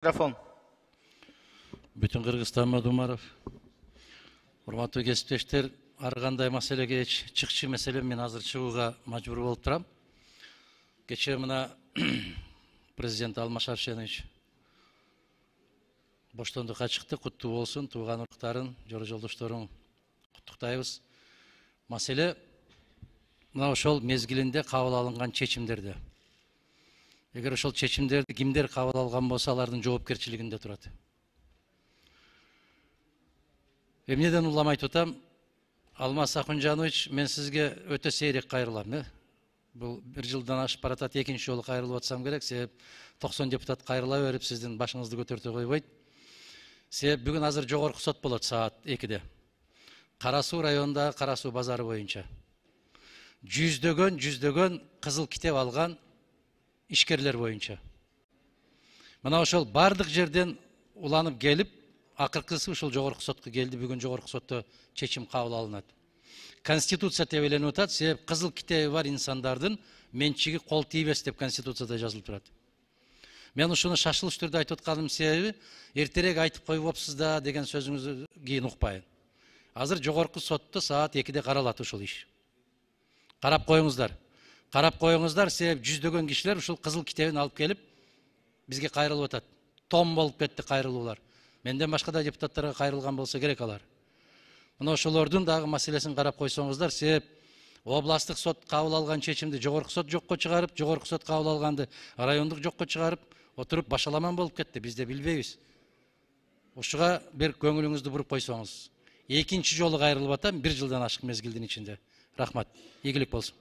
Mikrofon. Bütün Kırgızstan Madumarov. Урматтуу кесиптештер, ар кандай маселеге чыкчы меселе мен азыр чыгууга мажбур болуп турам. Кечээ мына президент Алмаз Шаршенович боштондукка чыкты, куттуу болсун, тууган уруктарын, жора жолдошторун куттуктайбыз. Маселе мына ошол мезгилинде кабыл алынган чечимдерде. Эгер ошол чечимдерди кимдер кабыл алган болсо, алардын жоопкерчилигинде турат. Эмнеден улам айтып атам, Алмаз Акунжанович, мен сизге өтө сейрек кайрылам. Бул бир жылдан ашып баратат, экинчи жолу кайрылып атсам керек. Себеп 90 депутат кайрыла берип, сиздин башыңызды көтөртө койбойт. Себеп бүгүн азыр жогорку сот болот саат 2-де. Кара Суу районундагы Кара Суу базары боюнча. Жүздөгөн кызыл китеп алган ишкерлер боюнча. Мына ошол бардык жерден уланып келип, акыркысы ушул жогорку сотко келди. Бүгүн жогорку сотто чечим кабыл алынат. Конституция тебеленип атат, себеп кызыл китеби бар инсандардын менчиги кол тийбес деп конституцияда жазылып турат. Мен ушуну шашылыш түрдө айтып атканым себеби, эртерээк айтып койбопсуз да деген сөзүңүздү кийин укпайын. Азыр жогорку сотто саат 2-де каралат ушул иш. Карап коюңуздар. Карап коюңуздар, себеп жүздөгөн кишилер ушул кызыл китебин алып келип бизге кайрылып атат. Том болуп кетти кайрылуулар. Менден башка да депутаттарга кайрылган болсо керек алар. Мына ошолордун дагы маселесин карап койсоңуздар, себеп областтык сот кабыл алган чечимди жогорку сот жокко чыгарып, жогорку сот кабыл алганды райондук жокко чыгарып, отуруп башаламан болуп кетти. Биз да билбейбиз. Ушуга бир көңүлүңүздү буруп койсоңуз. Экинчи жолу кайрылып атам, 1 жылдан ашык мезгилдин ичинде. Рахмат. Ийгилик болсун.